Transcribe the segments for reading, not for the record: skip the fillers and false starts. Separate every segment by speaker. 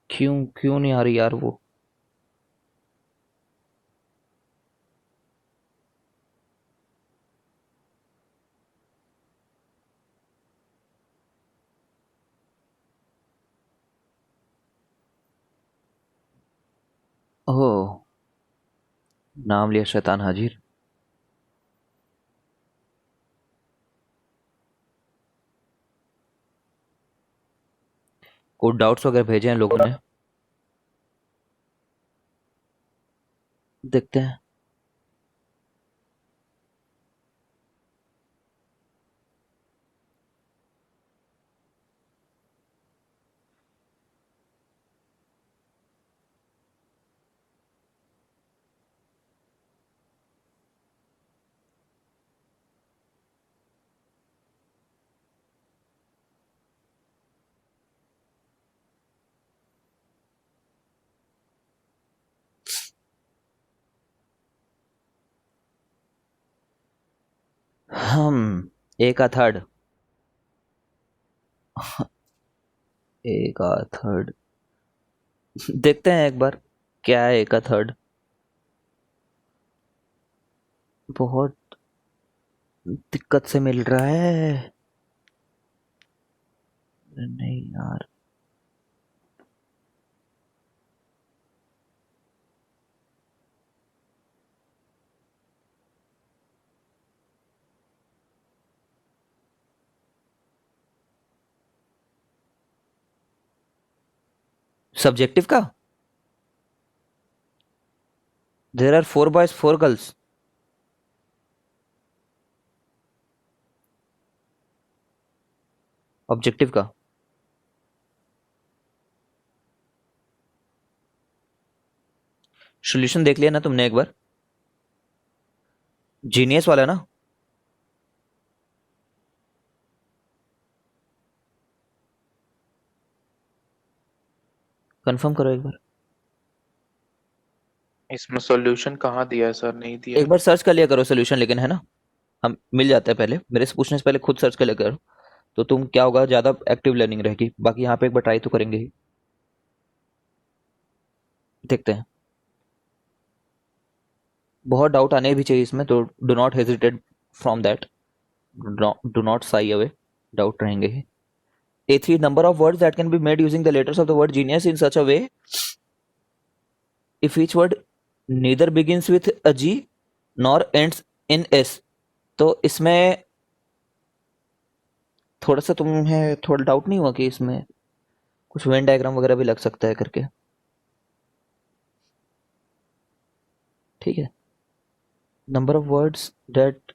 Speaker 1: क्यों क्यों नहीं आ रही यार वो? ओह, नाम लिया शैतान हाजिर। कोई डाउट्स वगैरह भेजे हैं लोगों ने? देखते हैं। हम ए का थर्ड। ए का थर्ड। देखते हैं एक बार, क्या है ए का थर्ड। बहुत दिक्कत से मिल रहा है। नहीं यार। सब्जेक्टिव का। There are 4 boys 4 girls. Objective का। सोल्यूशन देख लिया ना तुमने एक बार? जीनियस वाला ना? कंफर्म करो एक बार।
Speaker 2: इसमें सॉल्यूशन कहाँ दिया है सर? नहीं दिया
Speaker 1: एक
Speaker 2: है।
Speaker 1: बार सर्च कर लिया करो सोल्यूशन, लेकिन है ना, हम मिल जाता है। पहले मेरे से पूछने से पहले खुद सर्च कर लिया करो, तो तुम क्या होगा, ज्यादा एक्टिव लर्निंग रहेगी। बाकी यहाँ पे एक बार ट्राई तो करेंगे ही। देखते हैं। बहुत डाउट आने भी चाहिए इसमें, तो do not hesitate from that. Do not Sai away. Doubt रहेंगे ही। A3 number of words that can be made using the letters of the word genius in such a way if each word neither begins with a G nor ends in S। तो इसमें थोड़ा सा तुम्हें थोड़ा doubt नहीं हुआ कि इसमें कुछ वेन डायग्राम वगैरह भी लग सकता है करके? ठीक है। Number of words that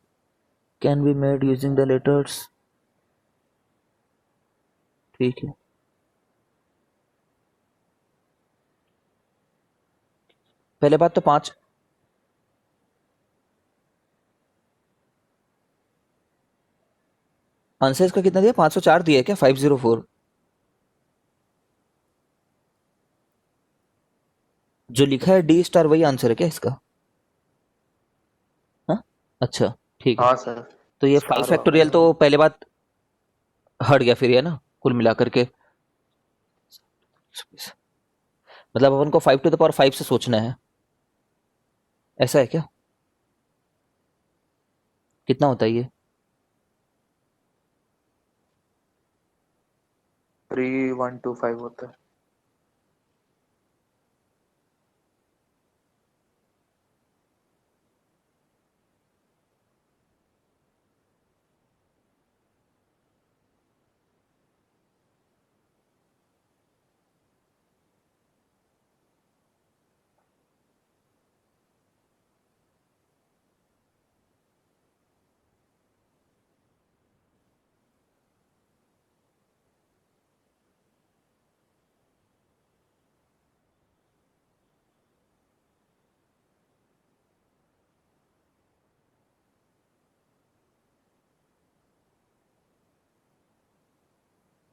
Speaker 1: can be made using the letters. ठीक है। पहले बात तो 5। आंसर इसका कितना दिया? 504 दिया है क्या? 504? जो लिखा है डी स्टार वही आंसर है क्या इसका? हाँ। अच्छा। ठीक है।
Speaker 2: हाँ सर।
Speaker 1: तो ये फाइव
Speaker 2: स्टार वाला
Speaker 1: फैक्टोरियल
Speaker 2: है।
Speaker 1: तो पहले बात हट गया फिर, ये ना, कुल मिलाकर के। मतलब अपन को 5 to the power 5 से सोचना है, ऐसा है क्या? कितना होता है ये?
Speaker 2: 3125 होता है।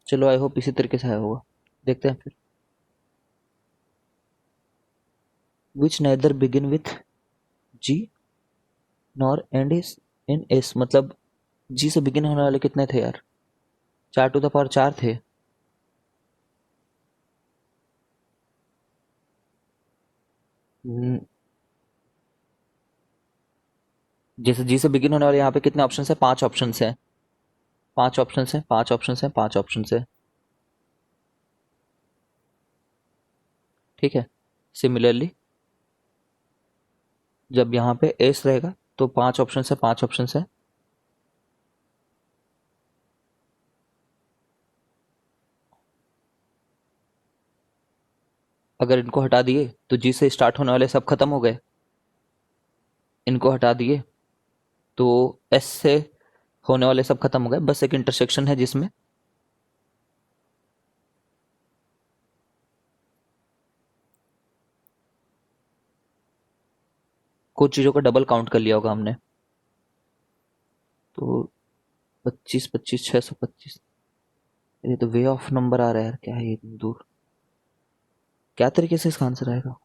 Speaker 1: चलो, आई होप इसी तरीके से आया होगा। देखते हैं फिर। Which neither begin with G nor end is in S. मतलब जी से बिगिन होने वाले कितने थे यार? 4 to the power 4 थे। हम्म, जैसे जी से बिगिन होने वाले यहाँ पे कितने ऑप्शन है? 5 ऑप्शन है। 5 ऑप्शन है, 5 ऑप्शन है, 5 ऑप्शन है। ठीक है। सिमिलरली जब यहाँ पे एस रहेगा तो 5 ऑप्शन है, 5 ऑप्शन है। अगर इनको हटा दिए तो जी से स्टार्ट होने वाले सब खत्म हो गए। इनको हटा दिए तो एस से होने वाले सब खत्म हो गए, बस एक इंटरसेक्शन है जिसमें कुछ चीज़ों का डबल काउंट कर लिया होगा हमने। तो 25 25 625। ये तो वे ऑफ नंबर आ रहा है यार, क्या है ये इतनी दूर? क्या तरीके से इसका आंसर आएगा?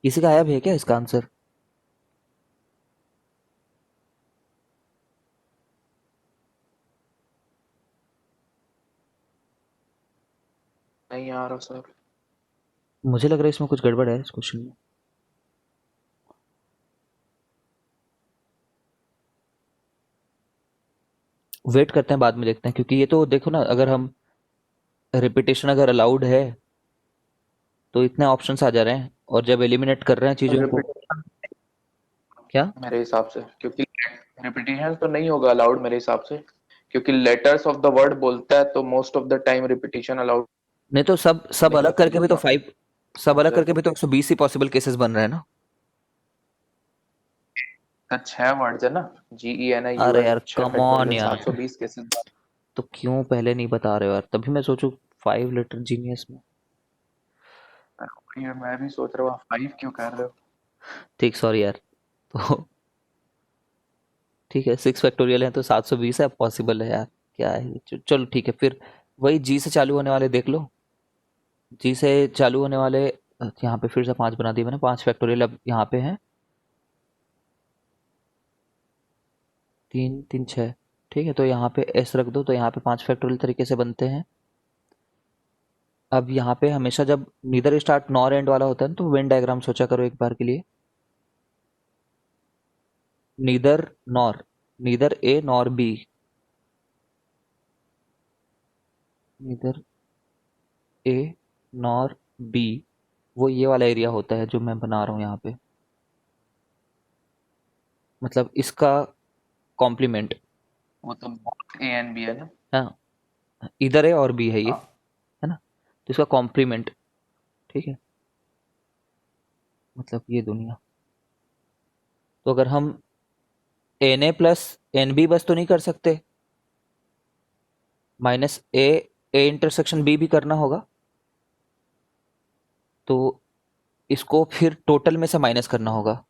Speaker 1: किसी का आया भी है क्या इसका आंसर?
Speaker 2: नहीं आ रहा सर।
Speaker 1: मुझे लग रहा है इसमें कुछ गड़बड़ है इस क्वेश्चन में। वेट करते हैं, बाद में देखते हैं, क्योंकि ये तो देखो ना, अगर हम रिपीटेशन अगर अलाउड है तो इतने ऑप्शंस आ जा रहे हैं, और जब एलिमिनेट कर रहे हैं चीजों को।
Speaker 2: रिपीटेशन
Speaker 1: क्या?
Speaker 2: मेरे हिसाब से, क्योंकि रिपीटेशन तो नहीं होगा अलाउड मेरे हिसाब से, क्योंकि लेटर्स ऑफ द वर्ड बोलता है तो most of the time repetition allowed
Speaker 1: नहीं तो सब सब
Speaker 2: नहीं
Speaker 1: अलग
Speaker 2: होता
Speaker 1: करके भी तो
Speaker 2: जितना
Speaker 1: 5, सब अलग
Speaker 2: मुझे
Speaker 1: करके भी तो 120 ही पॉसिबल केसेस बन रहे हैं ना।
Speaker 2: छह वर्ड्स है ना।
Speaker 1: अरे
Speaker 2: GENIUS
Speaker 1: यार
Speaker 2: 6
Speaker 1: कम ऑन
Speaker 2: फैक्टोरियल
Speaker 1: यार,
Speaker 2: 720 केसेस।
Speaker 1: तो क्यों पहले नहीं बता रहे हो यार? तभी मैं सोचू 5 लेटर जीनियस में।
Speaker 2: ये मैं भी सोच रहा हूँ 5 क्यों कर रहे हो।
Speaker 1: ठीक, सॉरी यार। तो ठीक है, 6 फैक्टोरियल है तो 720 है, पॉसिबल है यार। क्या है ये? चलो ठीक है फिर। वही जी से चालू होने वाले देख लो। जी से चालू होने वाले यहाँ पे फिर से 5 बना दिए मैंने। 5 फैक्टोरियल अब यहाँ पे हैं। 3 3 6। ठीक है, तो यहाँ पे एस रख दो, तो यहाँ पे 5 फैक्टोरियल तरीके से बनते हैं। अब यहाँ पे हमेशा जब नीदर स्टार्ट नॉर एंड वाला होता है ना, तो वेन डायग्राम सोचा करो एक बार के लिए। Neither nor, neither A nor be, neither A nor be, वो ये वाला एरिया होता है जो मैं बना रहा हूँ यहाँ पे। मतलब इसका कॉम्प्लीमेंट।
Speaker 2: वो तो A and B है ना।
Speaker 1: हाँ, इधर ए और बी है ये,
Speaker 2: हाँ
Speaker 1: है ना? तो इसका कॉम्प्लीमेंट। ठीक है, मतलब ये दुनिया। तो अगर हम n A plus n B बस तो नहीं कर सकते, minus A, A intersection B भी करना होगा। तो इसको फिर टोटल में से माइनस करना होगा।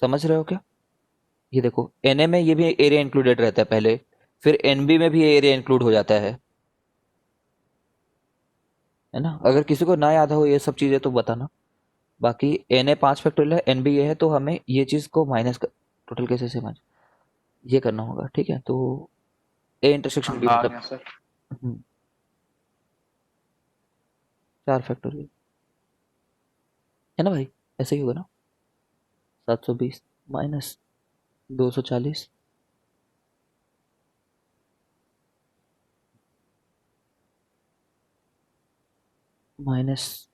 Speaker 1: समझ रहे हो क्या? ये देखो, एन ए में ये भी एरिया इंक्लूडेड रहता है पहले, फिर एन बी में भी एरिया इंक्लूड हो जाता है ना? अगर किसी को ना याद हो ये सब चीज़ें तो बताना। बाकी एन ए 5 फैक्टोरियल है, एन बी ये है, तो हमें ये चीज़ को माइनस कर, टोटल कैसे से माइनस ये करना होगा। ठीक है, तो ए इंटरसेक्शन बी
Speaker 2: आ
Speaker 1: मतलब
Speaker 2: गया सर।
Speaker 1: 4 फैक्टोरियल, है ना भाई? ऐसे ही होगा ना? 720 माइनस 240 माइनस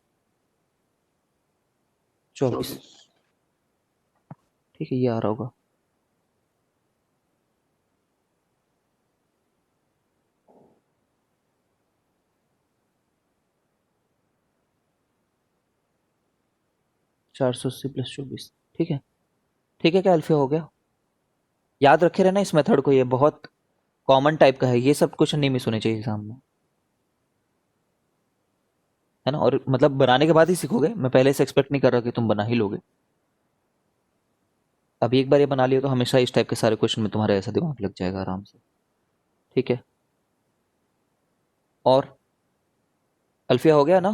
Speaker 1: 24।
Speaker 2: 24।
Speaker 1: ठीक है, ये आ रहा होगा। चार सौ अस्सी प्लस 24। ठीक है। ठीक है, क्या अल्फिया हो गया? याद रखे रहना इस मेथड को, ये बहुत कॉमन टाइप का है, ये सब क्वेश्चन नहीं मिस होने चाहिए एग्जाम में, है ना? और मतलब बनाने के बाद ही सीखोगे, मैं पहले से एक्सपेक्ट नहीं कर रहा कि तुम बना ही लोगे। अभी एक बार ये बना लिया तो हमेशा इस टाइप के सारे क्वेश्चन में तुम्हारा ऐसा दिमाग लग जाएगा आराम से। ठीक है, और अल्फिया हो गया ना?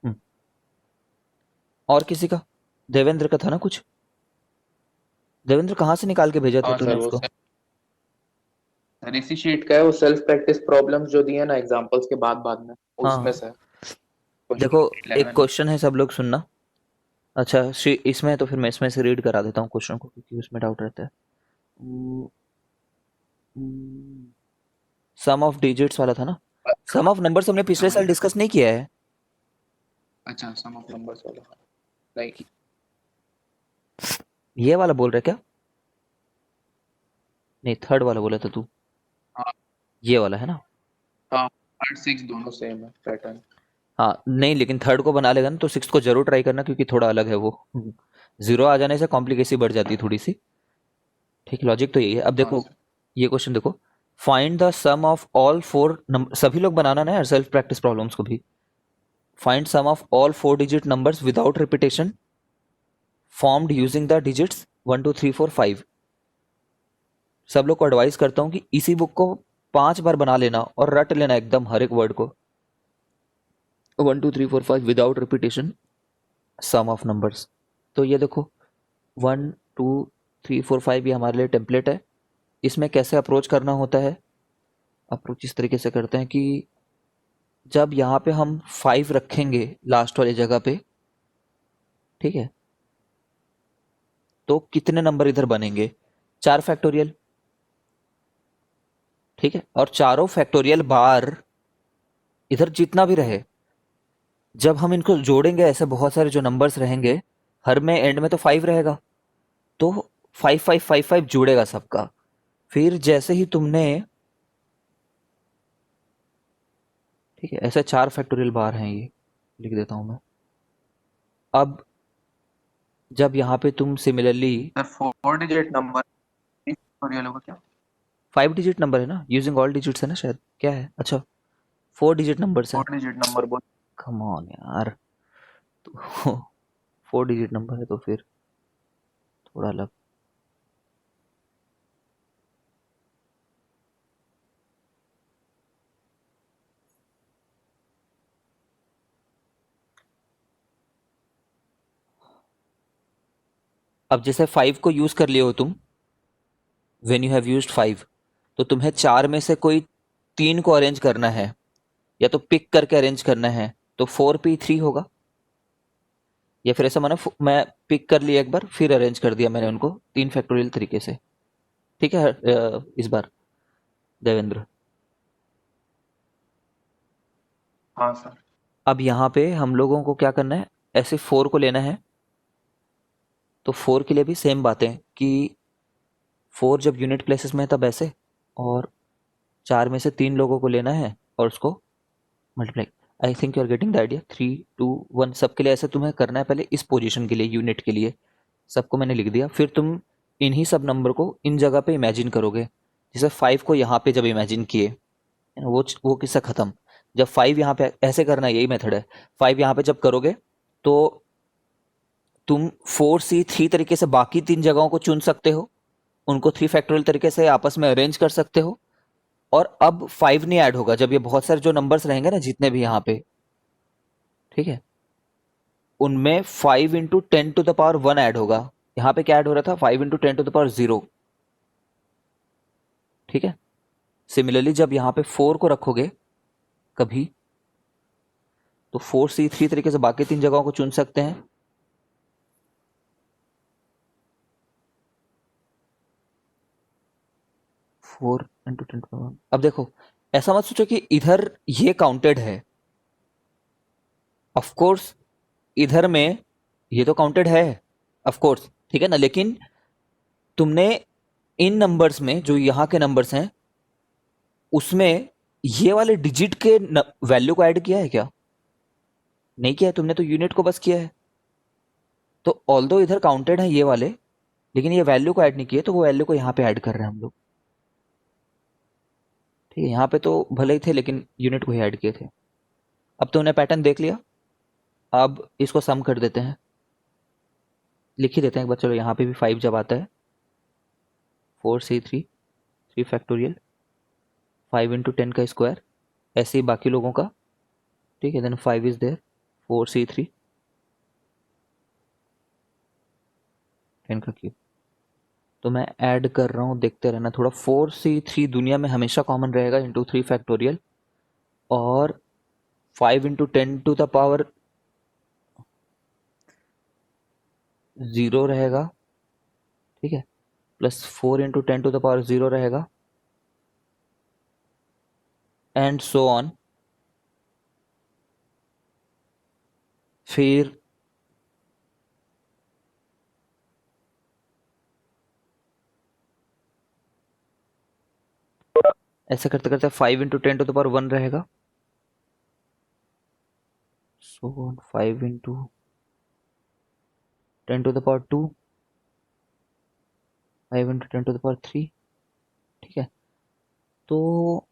Speaker 1: हम्म, और किसी का? देवेंद्र का था ना कुछ? देवेंद्र कहाँ से निकाल के भेजा था
Speaker 2: हाँ
Speaker 1: तूने
Speaker 2: सर, वो
Speaker 1: उसको?
Speaker 2: सर इसी शीट का है, वो सेल्फ प्रैक्टिस प्रॉब्लम्स जो दिए ना एग्जांपल्स के बाद बाद में, उसमें
Speaker 1: हाँ,
Speaker 2: से
Speaker 1: देखो,
Speaker 2: क्वेश्चन
Speaker 1: एक
Speaker 2: 11।
Speaker 1: क्वेश्चन है, सब लोग सुनना। अच्छा, इसमें तो फिर मैं इसमें से रीड करा देता हूँ क्वेश्चन को, क्योंकि उसमें डाउट रहता है। सम ऑफ डिजिट्स वाला था ना? सम ऑफ नंबर्स हमने पिछले साल डिस्कस नहीं किया है।
Speaker 2: अच्छा, सम ऑफ नंबर्स वाला नहीं।
Speaker 1: ये वाला बोल रहा है क्या? नहीं, थर्ड वाला बोला था तू।
Speaker 2: हाँ
Speaker 1: ये वाला है ना?
Speaker 2: हाँ, 3 6 दोनों सेम है पैटर्न।
Speaker 1: हाँ, नहीं, लेकिन थर्ड को बना लेगा ना तो सिक्स को जरूर ट्राई करना, क्योंकि थोड़ा अलग है वो। जीरो आ जाने से कॉम्प्लिकेसी बढ़ जाती है थोड़ी सी। ठीक, लॉजिक तो यही है। अब
Speaker 2: हाँ
Speaker 1: देखो,
Speaker 2: सर।
Speaker 1: ये क्वेश्चन देखो। Find the sum of all four number, सभी लोग बनाना ना यार सेल्फ प्रैक्टिस प्रॉब्लम्स को भी। Find sum of all 4 digit numbers without repetition formed using the digits 1 2 3 4 5। सब लोग को एडवाइस करता हूँ कि इसी बुक को 5 बार बना लेना और रट लेना एकदम हर एक वर्ड को। 1 2 3 4 5 without repetition, sum of numbers. तो ये देखो, 1 2 3 4 5 ये हमारे लिए टेम्पलेट है। इसमें कैसे अप्रोच करना होता है? अप्रोच इस तरीके से करते हैं कि जब यहाँ पे हम 5 रखेंगे लास्ट वाली जगह पे, ठीक है, तो कितने नंबर इधर बनेंगे? 4 फैक्टोरियल। ठीक है, और चारों फैक्टोरियल बार इधर जितना भी रहे, जब हम इनको जोड़ेंगे ऐसे बहुत सारे जो नंबर्स रहेंगे, हर में एंड में तो 5 रहेगा, तो 5 5 5 5 जुड़ेगा सबका। फिर जैसे ही तुमने, ठीक है, ऐसे 4 फैक्टोरियल बार हैं ये, लिख देता हूं मैं। अब जब यहाँ पे तुम similarly,
Speaker 2: sir 4 digit number factorial होगा क्या?
Speaker 1: 5 डिजिट नंबर है ना, यूजिंग ऑल डिजिट्स है ना शायद, क्या है? अच्छा, 4 डिजिट नंबर्स है।
Speaker 2: 4 डिजिट नंबर बोल।
Speaker 1: कम ऑन यार, तो 4 डिजिट नंबर है तो फिर थोड़ा अलग। अब जैसे 5 को यूज कर लिए हो तुम, वेन यू हैव यूज्ड 5, तो तुम्हें चार में से कोई 3 को अरेंज करना है, या तो पिक करके अरेंज करना है, तो 4p3 होगा। या फिर ऐसा माना मैं पिक कर लिया एक बार, फिर अरेंज कर दिया मैंने उनको 3 फैक्टोरियल तरीके से। ठीक है, इस बार देवेंद्र।
Speaker 2: हाँ सर।
Speaker 1: अब यहाँ पे हम लोगों को क्या करना है, ऐसे 4 को लेना है, तो 4 के लिए भी सेम बातें कि 4 जब यूनिट प्लेसेस में है तब ऐसे, और 4 में से 3 लोगों को लेना है और उसको multiply. I think you are getting the idea. 3 2 1 सबके लिए ऐसे तुम्हें करना है, पहले इस पोजीशन के लिए, यूनिट के लिए सबको मैंने लिख दिया। फिर तुम इन्हीं सब नंबर को इन जगह पे इमेजिन करोगे। जैसे 5 को यहाँ पे जब इमेजिन किए, है ना, वो किस्सा खत्म। जब 5 यहाँ पे ऐसे करना है, यही मेथड है। 5 यहाँ पे जब करोगे तो तुम 4c3 तरीके से बाकी 3 जगहों को चुन सकते हो, उनको 3 फैक्टोरियल तरीके से आपस में अरेंज कर सकते हो। और अब 5 नहीं ऐड होगा जब ये बहुत सारे जो नंबर्स रहेंगे ना, जितने भी यहाँ पे, ठीक है, उनमें 5 × 10⁻1 ऐड होगा। यहाँ पे क्या ऐड हो रहा था? 5 × 10⁻0। ठीक है, सिमिलरली जब यहाँ पे 4 को रखोगे कभी, तो 4c3 तरीके से बाकी 3 जगहों को चुन सकते हैं। Four into 10⁻1। अब देखो, ऐसा मत सोचो कि इधर ये काउंटेड है। ऑफ कोर्स इधर में ये तो काउंटेड है, ऑफ कोर्स, ठीक है ना, लेकिन तुमने इन नंबर्स में, जो यहाँ के नंबर्स हैं, उसमें ये वाले डिजिट के वैल्यू को ऐड किया है क्या? नहीं किया है, तुमने तो यूनिट को बस किया है। तो ऑल्दो इधर काउंटेड है ये वाले, लेकिन ये वैल्यू को ऐड नहीं किए, तो वो वैल्यू को यहाँ पे ऐड कर रहे हैं हम लोग। ठीक है, यहाँ पे तो भले ही थे लेकिन यूनिट को ही ऐड किए थे। अब तुमने पैटर्न देख लिया, अब इसको सम कर देते हैं, लिख ही देते हैं एक बार। चलो यहाँ पे भी 5 जब आता है, 4c3 3 फैक्टोरियल 5 इंटू 10 का स्क्वायर, ऐसे ही बाकी लोगों का, ठीक है। देन 5 इज देयर, 4c3 10 का क्यूब। तो मैं ऐड कर रहा हूँ, देखते रहना थोड़ा। 4c3 दुनिया में हमेशा कॉमन रहेगा, इंटू 3 फैक्टोरियल, और 5 इंटू 10 टू द पावर 0 रहेगा, ठीक है, plus 4 into 10 to the power 0 रहेगा, एंड सो ऑन। फिर ऐसे करते करते 5 इंटू 10 टू द पावर 1 रहेगा, so on 5 into 10 to the power 2, 5 into 10 to the power 3, ठीक है। तो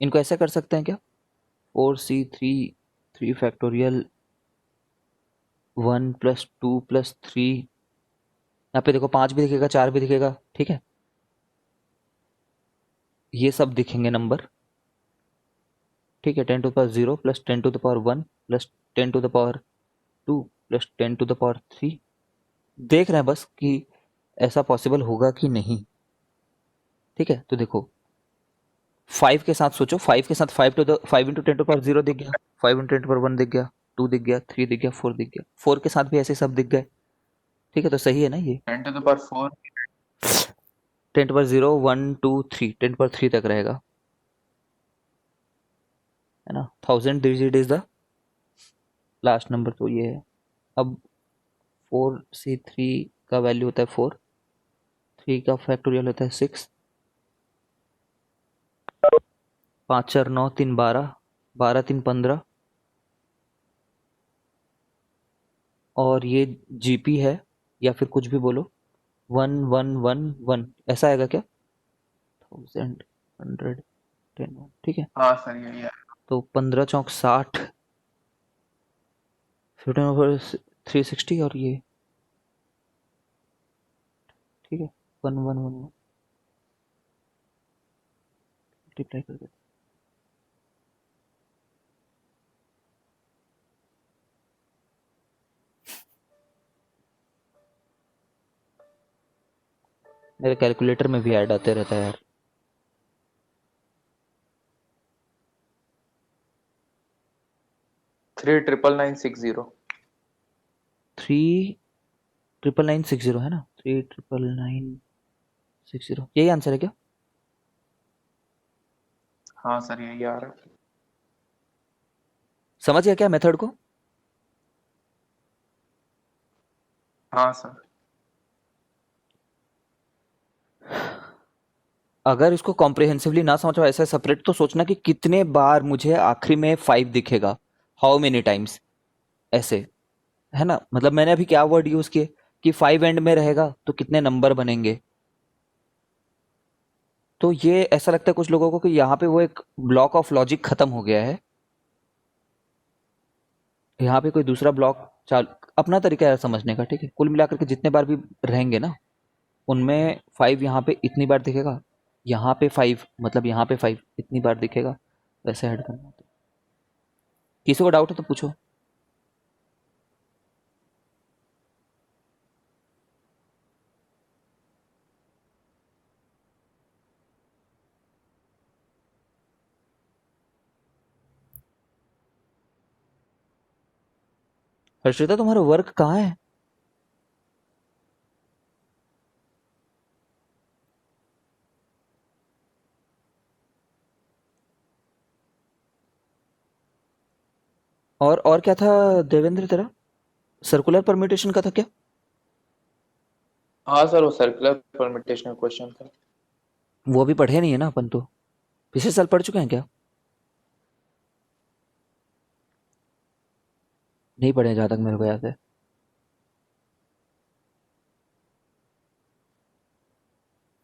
Speaker 1: इनको ऐसे कर सकते हैं क्या, 4c3 3 फैक्टोरियल 1 प्लस 2 प्लस 3, यहाँ पे देखो 5 भी दिखेगा, 4 भी दिखेगा, ठीक है, ये सब दिखेंगे नंबर, ठीक है। 10 to the power 0 plus 10 to the power 1 plus 10 to the power 2 plus 10 to the power 3। देख रहे हैं बस कि ऐसा पॉसिबल होगा कि नहीं, ठीक है। तो देखो 5 के साथ सोचो, 5 के साथ 5 इंटू 10 टू पावर 0 दिख गया, 5 इंटू 10 टू पावर 1 दिख गया, 2 दिख गया, 3 दिख गया, 4 दिख गया, 4 के साथ भी ऐसे सब दिख गए, ठीक है। तो सही है ना ये,
Speaker 2: 10 to the power 4
Speaker 1: 10 to power 0 1 2 3, 10 to power 3 तक रहेगा, है ना। 1000 digit is the last number, तो ये है। अब 4c3 का वैल्यू होता है 4, 3 का फैक्टोरियल होता है 6, 5 4 9 3 12, 12 3 15, और ये जीपी है, या फिर कुछ भी बोलो, 1 1 1 1, ऐसा आएगा क्या, 1000 100 10 ठीक है।
Speaker 2: हाँ सर यही है।
Speaker 1: तो 15 चौक 60, 15 ओवर 360, और ये ठीक है, 1 1 1 मल्टीप्लाई कर देते, मेरे कैलकुलेटर में भी ऐड आते रहता है यार।
Speaker 2: 3,999,6,0
Speaker 1: 3,999,6,0 है ना, 3,999,6,0 यही आंसर है क्या?
Speaker 2: हाँ सर यही आ रहा है।
Speaker 1: समझ गया क्या मेथड को?
Speaker 2: हाँ सर।
Speaker 1: अगर इसको कॉम्प्रिहेंसिवली ना समझो, ऐसा सेपरेट, तो सोचना कि कितने बार मुझे आखिरी में 5 दिखेगा, हाउ मेनी टाइम्स, ऐसे, है ना। मतलब मैंने अभी क्या वर्ड यूज किए कि 5 एंड में रहेगा तो कितने नंबर बनेंगे। तो ये ऐसा लगता है कुछ लोगों को कि यहाँ पे वो एक ब्लॉक ऑफ लॉजिक खत्म हो गया है, यहाँ पे कोई दूसरा ब्लॉक चाल, अपना तरीका है समझने का, ठीक है। कुल मिलाकर के जितने बार भी रहेंगे ना, उनमें 5 यहाँ पे इतनी बार दिखेगा, यहाँ पे 5 मतलब यहाँ पे 5 इतनी बार दिखेगा, वैसे ऐड करना होता है। किसी को डाउट है तो पूछो। हर्षिता तुम्हारा वर्क कहाँ है? और क्या था देवेंद्र तेरा, सर्कुलर परम्यूटेशन का था क्या?
Speaker 2: हाँ सर वो सर्कुलर परम्यूटेशन क्वेश्चन था।
Speaker 1: वो अभी पढ़े नहीं है ना अपन तो, पिछले साल पढ़ चुके हैं क्या? नहीं पढ़े जहाँ तक मेरे को याद है।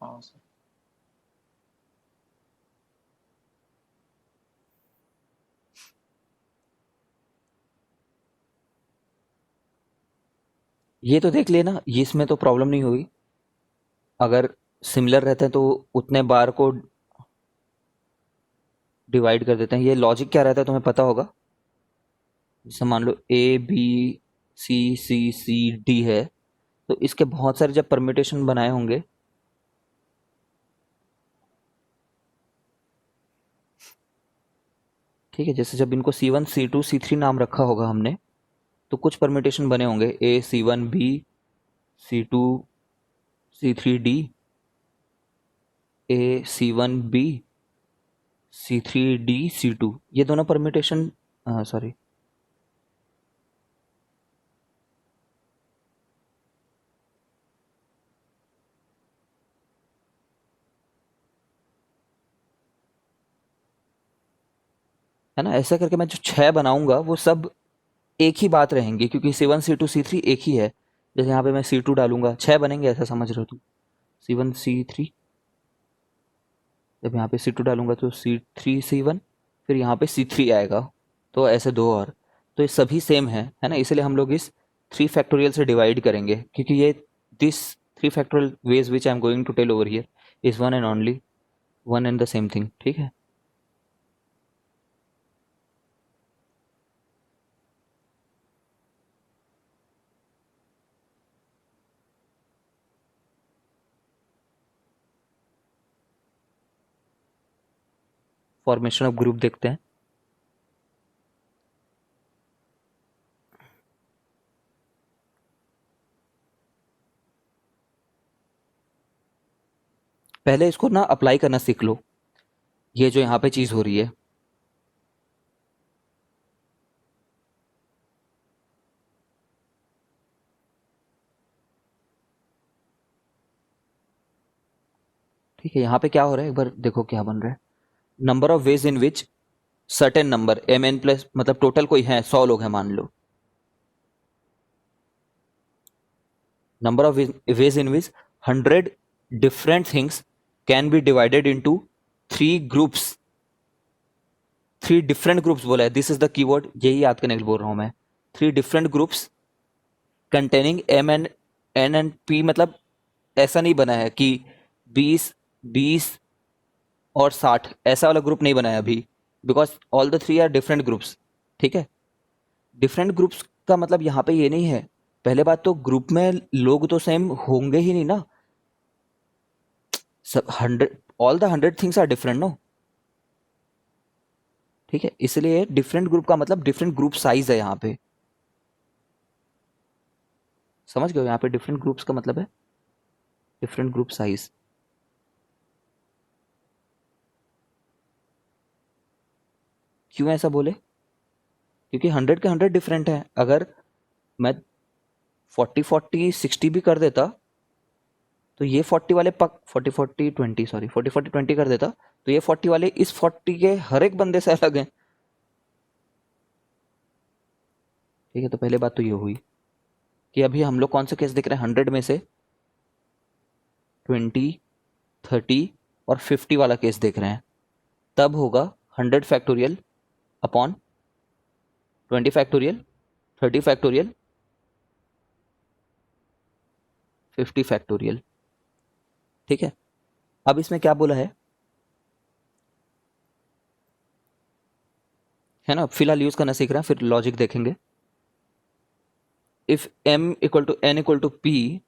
Speaker 2: हाँ सर।
Speaker 1: ये तो देख लेना, ये इसमें तो प्रॉब्लम नहीं होगी। अगर सिमिलर रहते हैं तो उतने बार को डिवाइड कर देते हैं। ये लॉजिक क्या रहता है तुम्हें पता होगा। जैसे मान लो A B C C C D है, तो इसके बहुत सारे जब परम्यूटेशन बनाए होंगे, ठीक है, जैसे जब इनको C1 C2 C3 नाम रखा होगा हमने, तो कुछ परम्यूटेशन बने होंगे, ए C1 B C2 C3 D, ए C1 B C3 D C2, ये दोनों परम्यूटेशन, सॉरी, है ना। ऐसा करके मैं जो छह बनाऊंगा वो सब एक ही बात रहेंगी, क्योंकि C1 C2 C3 एक ही है। जैसे यहाँ पे मैं C2 डालूंगा, छह बनेंगे, ऐसा समझ रहे हो तुम। C1 C3, जब यहाँ पे C2 डालूंगा तो C3 C1, फिर यहाँ पे C3 आएगा, तो ऐसे दो और। तो ये सभी सेम है ना, इसलिए हम लोग इस 3 फैक्टोरियल से डिवाइड करेंगे, क्योंकि ये this 3 factorial ways which I am going to tell over here is one and only one and the same thing, ठीक है। फॉर्मेशन ऑफ ग्रुप देखते हैं। पहले इसको ना अप्लाई करना सीख लो, ये जो यहाँ पे चीज हो रही है। ठीक है, यहाँ पे क्या हो रहा है, एक बार देखो क्या बन रहा है। Number of ways in which certain number mn plus, मतलब टोटल कोई है 100 लोग हैं मान लो। Number of ways in which 100 different things can be divided into 3 groups, 3 different groups बोला है, दिस इज द कीवर्ड, यही याद करने के लिए बोल रहा हूं मैं। 3 different groups containing M and N and P, मतलब ऐसा नहीं बना है कि 20 20 और 60, ऐसा वाला ग्रुप नहीं बना है अभी, because all the 3 are different groups. ठीक है, डिफरेंट ग्रुप्स का मतलब यहाँ पे ये नहीं है, पहले बात तो ग्रुप में लोग तो सेम होंगे ही नहीं ना, सब 100, all the 100 things are different no. ठीक है, इसलिए डिफरेंट ग्रुप का मतलब डिफरेंट ग्रुप साइज है यहाँ पे, समझ गए हो, यहाँ पे डिफरेंट ग्रुप्स का मतलब है डिफरेंट ग्रुप साइज। क्यों ऐसा बोले, क्योंकि 100 के 100 डिफरेंट है। अगर मैं 40 40 60 भी कर देता, तो ये 40 वाले पक 40 40 20, सॉरी 40 40 20 कर देता, तो ये 40 वाले इस 40 के हर एक बंदे से अलग हैं। ठीक है, तो पहले बात तो ये हुई कि अभी हम लोग कौन से केस देख रहे हैं, 100 में से 20 30 और 50 वाला केस देख रहे हैं। तब होगा 100 factorial upon 20 factorial, 30 factorial, 50 factorial. ठीक है, अब इसमें क्या बोला है ना, फिलहाल यूज करना सीख रहे हैं, फिर लॉजिक देखेंगे। इफ m = n = p,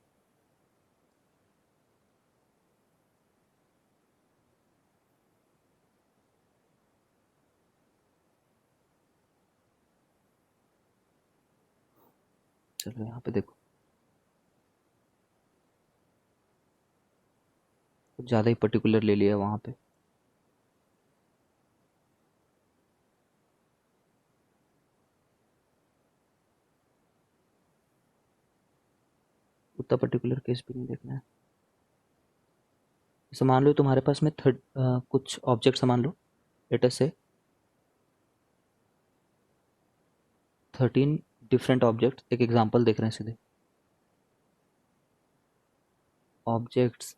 Speaker 1: चलो यहाँ पे देखो, कुछ ज़्यादा ही पर्टिकुलर ले लिया वहाँ पे। उतना पर्टिकुलर केस भी नहीं देखना है। जैसे मान लो तुम्हारे पास में कुछ ऑब्जेक्ट मान लो, लेट अस से 13 डिफरेंट ऑब्जेक्ट, एक एग्जांपल देख रहे हैं सीधे। Objects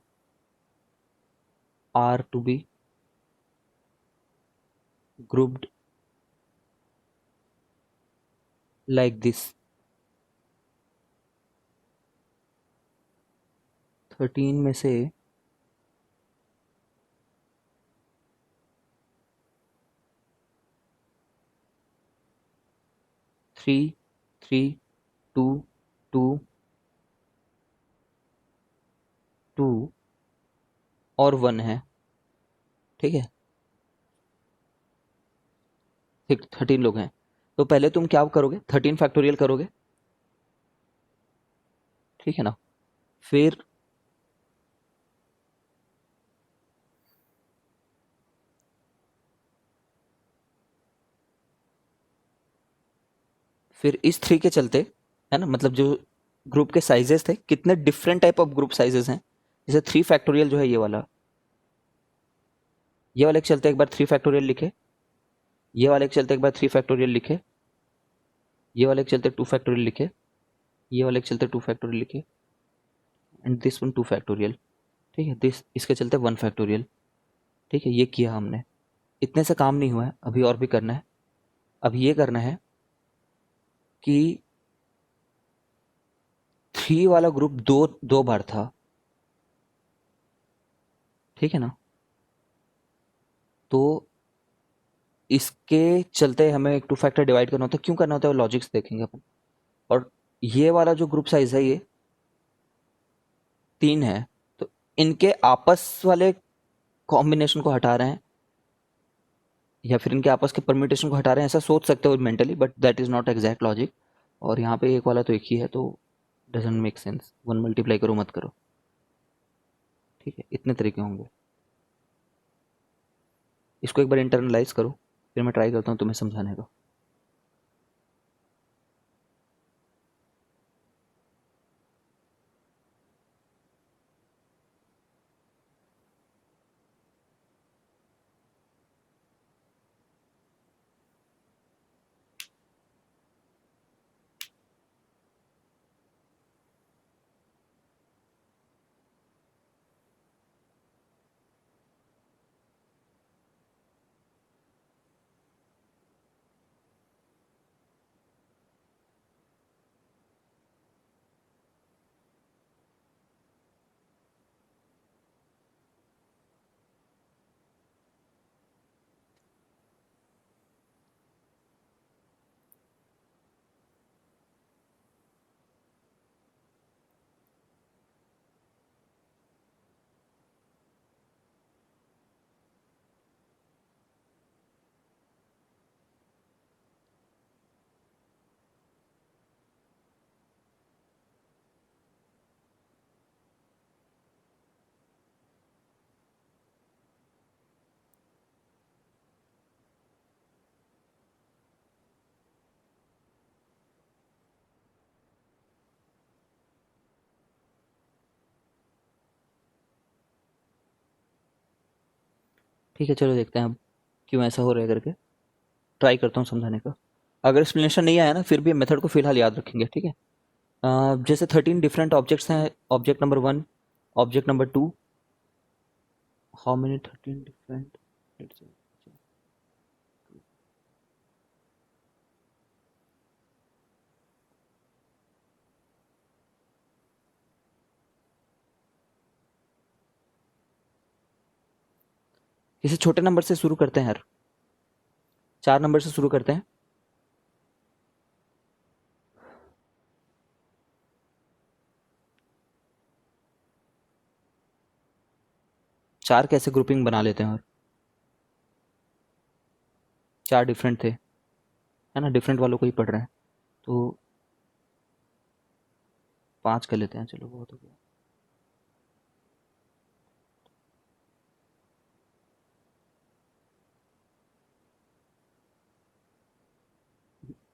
Speaker 1: are to be grouped like this, 13 में से 3, 3, 2, 2, 2 और 1 है, ठीक है। ठीक, 13 लोग हैं। तो पहले तुम क्या करोगे, 13 फैक्टोरियल करोगे, ठीक है ना। फिर इस 3 के चलते, है ना, मतलब जो ग्रुप के साइजेस थे, कितने different type of group sizes हैं। जैसे 3 फैक्टोरियल जो है ये वाले के चलते एक बार 3 फैक्टोरियल लिखे, ये वाले के चलते एक बार 3 फैक्टोरियल लिखे, ये वाले के चलते 2 फैक्टोरियल लिखे, ये वाले के चलते 2 फैक्टोरियल लिखे, एंड दिस वन 2 फैक्टोरियल, ठीक है। दिस इसके चलते 1 फैक्टोरियल, ठीक है। ये किया हमने। इतने से काम नहीं हुआ है, अभी और भी करना है। अब ये करना है कि 3 वाला ग्रुप दो दो बार था, ठीक है ना। तो इसके चलते हमें एक 2 फैक्टर डिवाइड करना होता है। क्यों करना होता है वो लॉजिक्स देखेंगे अपन। और ये वाला जो ग्रुप साइज है ये 3 है, तो इनके आपस वाले कॉम्बिनेशन को हटा रहे हैं, या फिर इनके आपस के परम्यूटेशन को हटा रहे हैं, ऐसा सोच सकते हो mentally, but that is not exact logic. और यहाँ पे एक वाला तो एक ही है, तो डजेंट मेक सेंस। 1 मल्टीप्लाई करो मत करो, ठीक है। इतने तरीके होंगे। इसको एक बार इंटरनलाइज करो, फिर मैं ट्राई करता हूँ तुम्हें समझाने का। ठीक है, चलो देखते हैं अब क्यों ऐसा हो रहा है करके। ट्राई करता हूँ समझाने का। अगर एक्सप्लेनेशन नहीं आया ना, फिर भी मेथड को फिलहाल याद रखेंगे, ठीक है। जैसे 13 डिफरेंट ऑब्जेक्ट्स हैं। Object number 1, object number 2, how many 13 different, किसी छोटे नंबर से शुरू करते हैं यार। 4 नंबर से शुरू करते हैं। 4 कैसे ग्रुपिंग बना लेते हैं। और 4 डिफरेंट थे, है ना, डिफरेंट वालों को ही पढ़ रहे हैं, तो 5 कर लेते हैं। चलो बहुत हो गया।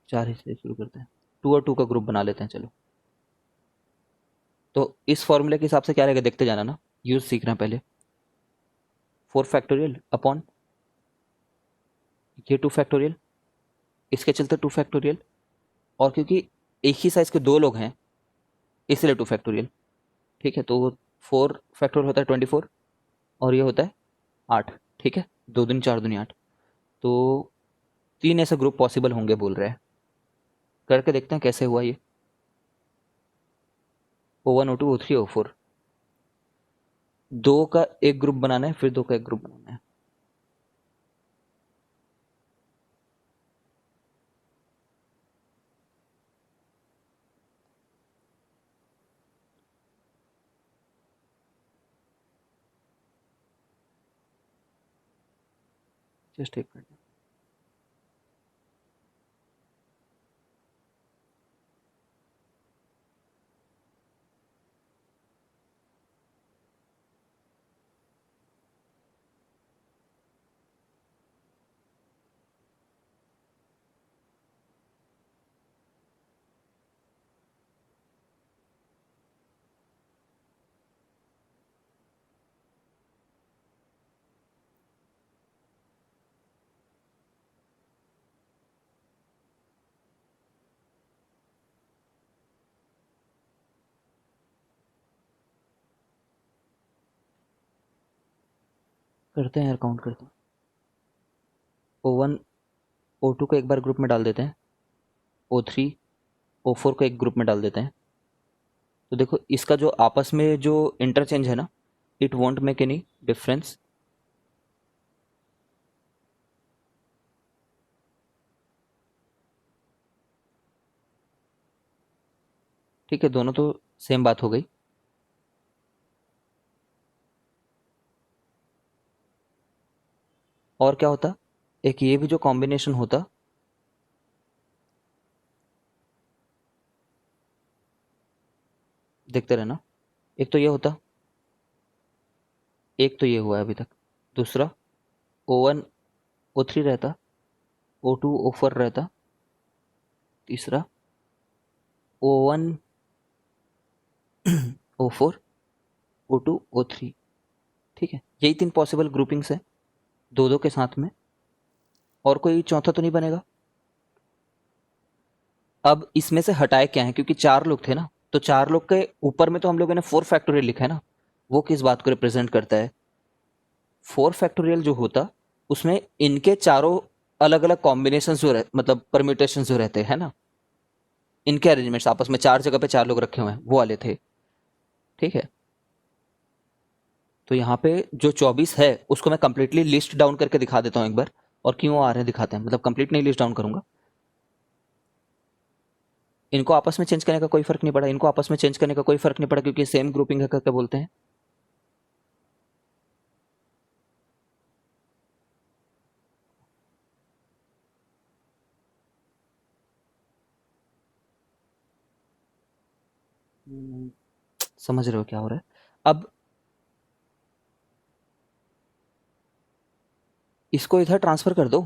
Speaker 1: 4 ही से शुरू करते हैं। 2 और 2 का ग्रुप बना लेते हैं, चलो। तो इस फॉर्मूले के हिसाब से क्या रहेगा देखते जाना ना, यूज सीखना पहले। 4 फैक्टोरियल अपॉन ये 2 फैक्टोरियल, इसके चलते 2 फैक्टोरियल, और क्योंकि एक ही साइज के 2 लोग हैं इसलिए 2 फैक्टोरियल, ठीक है। तो 4 फैक्टोरियल होता है 24, और ये होता है 8, ठीक है। 2 दूनी 4 दूनी 8, तो 3 ऐसे ग्रुप पॉसिबल होंगे बोल रहे हैं। करके देखते हैं कैसे हुआ ये। O1 O2 O3 O4, दो का एक ग्रुप बनाना है, फिर दो का एक ग्रुप बनाना है। जस्ट एक मिनट। करते हैं यार, काउंट करते हैं। O1 O2 को एक बार ग्रुप में डाल देते हैं, O3 O4 को एक ग्रुप में डाल देते हैं। तो देखो इसका जो आपस में जो इंटरचेंज है ना, it won't make any difference. ठीक है, दोनों तो सेम बात हो गई। और क्या होता, एक ये भी जो कॉम्बिनेशन होता, देखते रहना। एक तो ये होता, एक तो ये हुआ है अभी तक। दूसरा O1 O3 रहता, O2 O4 रहता। तीसरा O1 O4 O2 O3। ठीक है, यही तीन पॉसिबल ग्रुपिंग्स है, दो दो के साथ में। और कोई चौथा तो नहीं बनेगा। अब इसमें से हटाए क्या है, क्योंकि चार लोग थे ना, तो चार लोग के ऊपर में तो हम लोगों ने 4 फैक्टोरियल लिखा है ना। वो किस बात को रिप्रेजेंट करता है? 4 फैक्टोरियल जो होता, उसमें इनके चारों अलग अलग कॉम्बिनेशन जो मतलब परम्यूटेशन जो रहते हैं ना, इनके अरेंजमेंट्स आपस में चार जगह पे चार लोग रखे हुए हैं, वो वाले थे। ठीक है, तो यहाँ पे जो 24 है उसको मैं कंप्लीटली लिस्ट डाउन करके दिखा देता हूँ एक बार। और क्यों आ रहे हैं दिखाते हैं, मतलब कंप्लीट नहीं लिस्ट डाउन करूंगा। इनको आपस में चेंज करने का कोई फर्क नहीं पड़ा, इनको आपस में चेंज करने का कोई फर्क नहीं पड़ा, क्योंकि सेम ग्रुपिंग है करके बोलते हैं। समझ रहे हो क्या हो रहा है? अब इसको इधर ट्रांसफर कर दो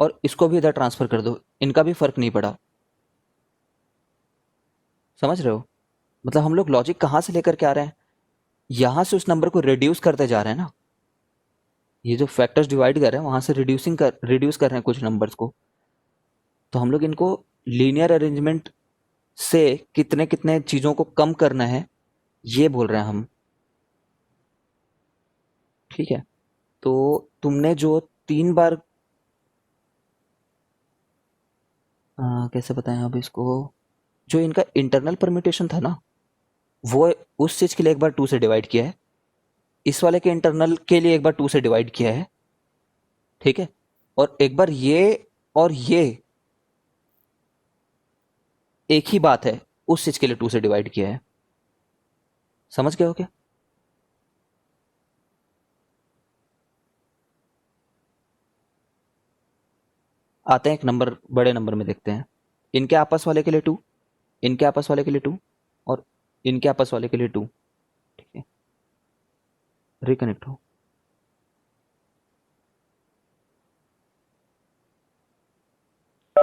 Speaker 1: और इसको भी इधर ट्रांसफर कर दो, इनका भी फर्क नहीं पड़ा। समझ रहे हो? मतलब हम लोग लॉजिक कहाँ से लेकर के आ रहे हैं, यहां से उस नंबर को रिड्यूस करते जा रहे हैं ना। ये जो फैक्टर्स डिवाइड कर रहे हैं वहां से रिड्यूस कर रहे हैं कुछ नंबर्स को। तो हम लोग इनको लीनियर अरेंजमेंट से कितने कितने चीजों को कम करना है, ये बोल रहे हैं हम। ठीक है, तो तुमने जो 3 बार कैसे बताएं अब इसको, जो इनका इंटरनल परम्यूटेशन था ना, वो उस चीज के लिए एक बार 2 से डिवाइड किया है, इस वाले के इंटरनल के लिए एक बार 2 से डिवाइड किया है। ठीक है, और एक बार ये और ये एक ही बात है, उस चीज के लिए 2 से डिवाइड किया है। समझ गए हो क्या? आते हैं एक नंबर, बड़े नंबर में देखते हैं। इनके आपस वाले के लिए 2, इनके आपस वाले के लिए 2, और इनके आपस वाले के लिए 2। ठीक है, रिकनेक्ट हो।